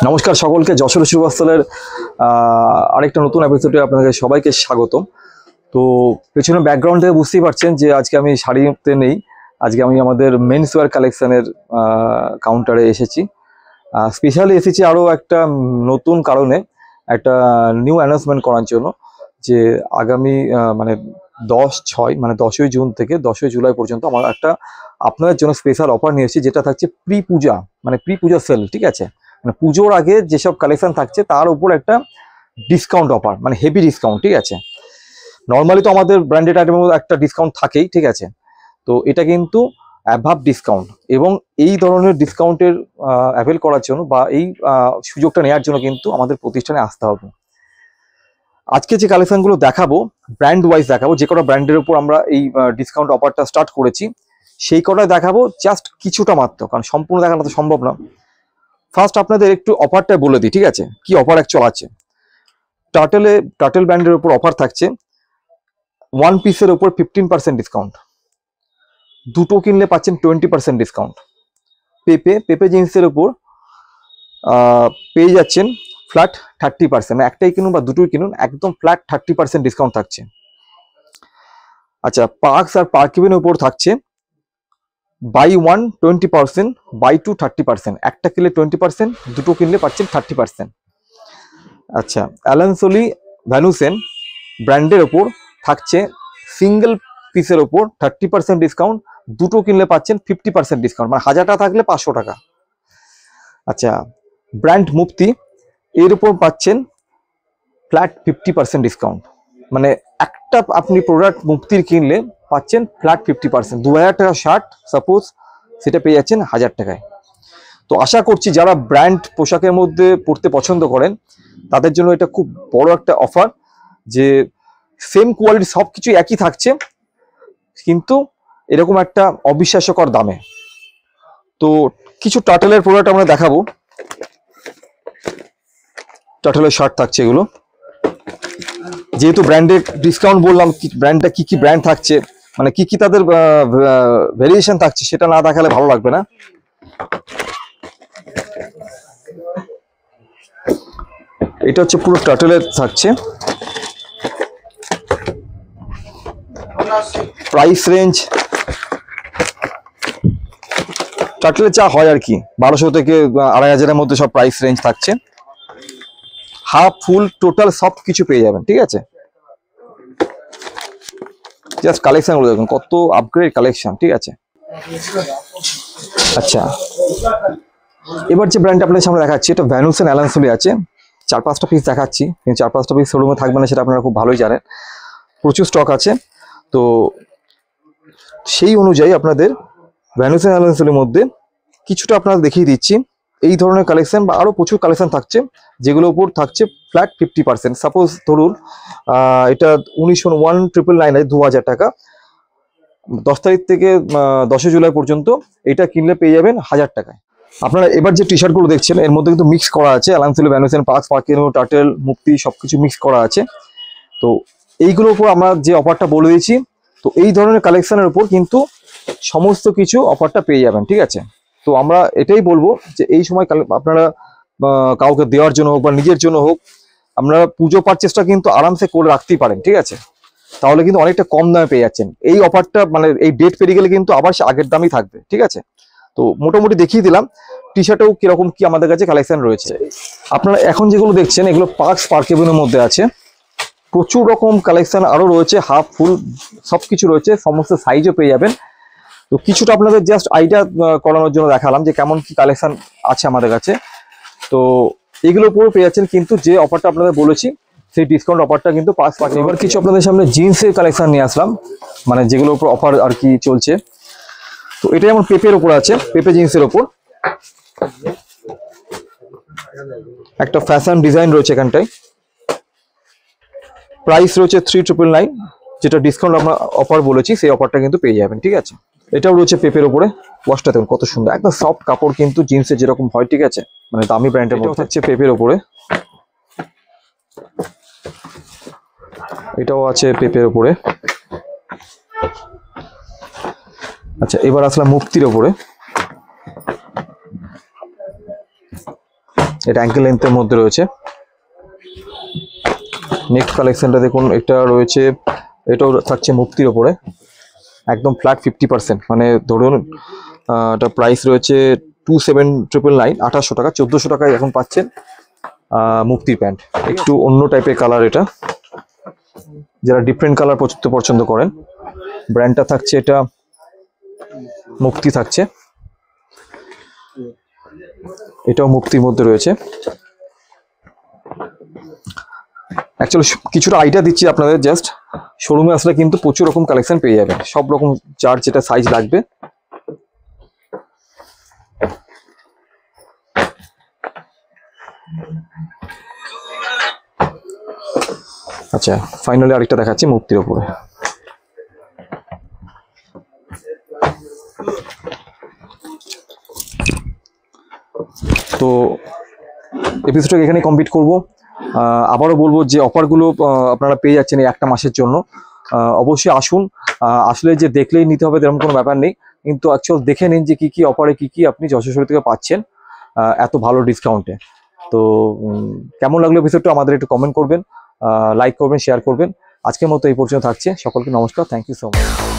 নমস্কার সকলকে, যশোর শুভস্থলের আরেকটা নতুন এপিসোডে আপনাদের সবাইকে স্বাগতম। তো পেছনে ব্যাকগ্রাউন্ড থেকে বুঝতেই পারছেন যে আজকে আমি শাড়িতে নেই, আজকে আমি আমাদের মেন্স ওয়্যার কালেকশনের কাউন্টারে এসেছি। স্পেশালি এসেছি আরও একটা নতুন কারণে, একটা নিউ অ্যানাউন্সমেন্ট করার জন্য যে আগামী মানে 10/6 মানে 10ই জুন থেকে 10ই জুলাই পর্যন্ত আমার একটা আপনাদের জন্য স্পেশাল অফার নিয়ে এসেছি, যেটা থাকছে প্রি পূজা, মানে প্রি পূজা সেল। ঠিক আছে, মানে পুজোর আগে যেসব কালেকশন থাকছে তার উপর একটা ডিসকাউন্ট অফার, মানে হেভি ডিসকাউন্ট। ঠিক আছে, নর্মালি তো আমাদের ব্র্যান্ডেড আইটেমের একটা ডিসকাউন্ট থাকেই, ঠিক আছে, তো এটা কিন্তু অ্যাভাব ডিসকাউন্ট। এবং এই ধরনের ডিসকাউন্টের অ্যাভেল করার জন্য বা এই সুযোগটা নেওয়ার জন্য কিন্তু আমাদের প্রতিষ্ঠানে আসতে হবে। আজকে যে কালেকশনগুলো দেখাবো ব্র্যান্ড ওয়াইজ দেখাবো, যে কটা ব্র্যান্ডের উপর আমরা এই ডিসকাউন্ট অফারটা স্টার্ট করেছি সেই কটাই দেখাবো, জাস্ট কিছুটা মাত্র, কারণ সম্পূর্ণ দেখানো তো সম্ভব না। ফার্স্ট আপনাদের একটু অফারটা বলে দিই, ঠিক আছে, কি অফার অ্যাকচুয়াল আছে। টার্টেল ব্র্যান্ডের উপর অফার থাকছে 1 পিসের উপর 15% ডিসকাউন্ট, দুটো কিনলে পাচ্ছেন 20% ডিসকাউন্ট। পেপে জিন্সের উপর পেয়ে যাচ্ছেন ফ্ল্যাট 30%, একটাই কিনুন বা দুটোই কিনুন, একদম ফ্ল্যাট 30% ডিসকাউন্ট থাকছে। আচ্ছা, পার্কস আর পার্কিবের উপর থাকছে বাই 1 20%, বাই 2 30%, একটা কিনলে 20%, দুটো কিনলে পাচ্ছেন 30%। আচ্ছা, অ্যালান সোলি ভ্যানুসেন ব্র্যান্ডের ওপর থাকছে সিঙ্গেল পিসের ওপর 30% ডিসকাউন্ট, দুটো কিনলে পাচ্ছেন 50% ডিসকাউন্ট, মানে 1000 টাকা থাকলে 500 টাকা। আচ্ছা, ব্র্যান্ড মুফতি এর উপর পাচ্ছেন ফ্ল্যাট 50% ডিসকাউন্ট, মানে একটা আপনি প্রোডাক্ট মুফতির কিনলে পাচ্ছেন ফ্ল্যাট 50%। 2000 টাকা শার্ট সাপোজ, সেটা পেয়ে যাচ্ছেন 1000 টাকায়। তো আশা করছি যারা ব্র্যান্ড পোশাকের মধ্যে পড়তে পছন্দ করেন তাদের জন্য এটা খুব বড় একটা অফার, যে সেম কোয়ালিটি সব কিছু একই থাকছে কিন্তু এরকম একটা অবিশ্বাস্যকর দামে। তো কিছু টার্টেলের প্রোডাক্ট আমরা দেখাবো। টার্টেলের শার্ট থাকছে এগুলো, যেহেতু ব্র্যান্ডের ডিসকাউন্ট বললাম, ব্র্যান্ডটা কি কি ব্র্যান্ড থাকছে, মানে কি কি তাদের ভেরিয়েশন থাকছে সেটা না দেখালে ভালো লাগবে না। এটা হচ্ছে পুরো টার্টেলের থাকছে, প্রাইস রেঞ্জ টার্টেলের যা হয় আর কি 1200 থেকে 2500-এর মধ্যে সব প্রাইস রেঞ্জ থাকছে। হাফ ফুল টোটাল সব কিছু পেয়ে যাবেন, ঠিক আছে। জাস্ট কালেকশন গুলো দেখুন, কত আপগ্রেড কালেকশন, ঠিক আছে। আচ্ছা, এবার যে ব্র্যান্ড আপনাদের সামনে দেখাচ্ছি এটা ভ্যানুসেন অ্যালান সোলি আছে। 4-5টা পিস দেখাচ্ছি, কিন্তু 4-5টা পিস শোরুমে থাকবে না, সেটা আপনারা খুব ভালোই জানেন, প্রচুর স্টক আছে। তো সেই অনুযায়ী আপনাদের ভ্যানুসেন অ্যালান সোলির মধ্যে কিছুটা আপনারা দেখিয়ে দিচ্ছি। এই ধরনের কালেকশন বা আরো প্রচুর কালেকশন থাকছে, যেগুলোর উপর থাকছে ফ্ল্যাট 50%। সাপোজ ধরুন এটা 19,999 2000 টাকা, 10 তারিখ থেকে 10 জুলাই পর্যন্ত এটা কিনলে পেয়ে যাবেন 1000 টাকায়। আপনারা এবার যে টি শার্ট গুলো দেখছেন এর মধ্যে কিন্তু মিক্স করা আছে, অ্যালান সোলি, ভ্যানুসেন, পার্কস, পার্কিনো, টার্টেল, মুফতি সবকিছু মিক্স করা আছে। তো এইগুলোর উপর আমরা যে অফারটা বলে দিয়েছি, তো এই ধরনের কালেকশনের উপর কিন্তু সমস্ত কিছু অফারটা পেয়ে যাবেন, ঠিক আছে। তো আমরা এটাই বলবো যে এই সময় আপনারা কাউকে দেওয়ার জন্য হোক বা নিজের জন্য হোক, আপনারা পুজো পারচেসটা কিন্তু আরামসে করে রাখতেই পারেন, ঠিক আছে। তাহলে কিন্তু অনেকটা কম দামে পেয়ে যাচ্ছেন। এই অফারটা মানে এই ডেট পেরিয়ে গেলে কিন্তু আবার সে আগের দামই থাকবে, ঠিক আছে। তো মোটামুটি দেখিয়ে দিলাম টি শার্টেও কিরকম কি আমাদের কাছে কালেকশন রয়েছে। আপনারা এখন যেগুলো দেখছেন এগুলো পার্কস পার্কিবের মধ্যে আছে, প্রচুর রকম কালেকশন আরো রয়েছে, হাফ ফুল সবকিছু রয়েছে, সমস্ত সাইজও পেয়ে যাবেন। তো কিছুটা আপনাদের জাস্ট আইডিয়া করানোর জন্য দেখালাম যে কেমন কি কালেকশন আছে আমাদের কাছে। তো এগুলো পুরো পেয়ে যাচ্ছেন, কিন্তু যে অফারটা আপনাদের বলেছি সেই ডিসকাউন্ট অফারটা কিন্তু পাঁচ। এবার কিছু আপনাদের সামনে জিন্সের কালেকশন নিয়ে আসলাম, মানে যেগুলোর উপর অফার আর কি চলছে। তো এটা যেমন পেপের ওপর আছে, পেপে জিন্সের ওপর একটা ফ্যাশন ডিজাইন রয়েছে এখানটায়, প্রাইস রয়েছে 3999, যেটা ডিসকাউন্ট আমরা অফার বলেছি সেই অফারটা কিন্তু পেয়ে যাবেন, ঠিক আছে। এটাও রয়েছে পেপের ওপরে, ওয়াশটা দেখুন কত সুন্দর, একদম সফট কাপড় কিন্তু জিন্সের যেরকম হয়, ঠিক আছে, মানে দামি ব্র্যান্ডের মধ্যে হচ্ছে পেপের ওপরে। এটাও আছে পেপের ওপরে। আচ্ছা, এবার আসলাম মুফতির ওপরে। এটা অ্যাঙ্কেল লেন্থের মধ্যে রয়েছে। নেক্সট কালেকশনটা দেখুন, এটা রয়েছে, এটাও থাকছে মুক্তির ওপরে, একদম ফ্ল্যাট 50%, মানে ধরুন এটা প্রাইস রয়েছে 2799, 2800 টাকা, 1400 টাকায় এখন পাচ্ছেন মুক্তির প্যান্ট। একটু অন্য টাইপের কালার এটা, যারা ডিফারেন্ট কালার পছন্দ করেন। ব্র্যান্ডটা থাকছে এটা মুক্তি থাকছে, এটাও মুক্তির মধ্যে রয়েছে। অ্যাকচুয়ালি কিছুটা আইডিয়া দিচ্ছি আপনাদের, জাস্ট শোরুমে আসলে কিন্তু প্রচুর রকম কালেকশন পেয়ে যাবেন, সব রকম যার যেটা সাইজ লাগবে। আচ্ছা, ফাইনালি আরেকটা দেখাচ্ছি মুক্তির ওপরে। তো এপিসোডটা এখানে কমপ্লিট করব। আবারও বলবো যে অফারগুলো আপনারা পেয়ে যাচ্ছেন এই একটা মাসের জন্য। অবশ্যই আসুন, আসলে যে দেখলেই নিতে হবে তেমন কোনো ব্যাপার নেই, কিন্তু অ্যাকচুয়াল দেখে নিন যে কি অফারে কি আপনি যশস্বরী থেকে পাচ্ছেন এত ভালো ডিসকাউন্টে। তো কেমন লাগলো এপিসোডটা আমাদের একটু কমেন্ট করবেন, লাইক করবেন, শেয়ার করবেন। আজকের মতো এই পর্যন্ত থাকছে। সকলকে নমস্কার, থ্যাংক ইউ সো মাচ।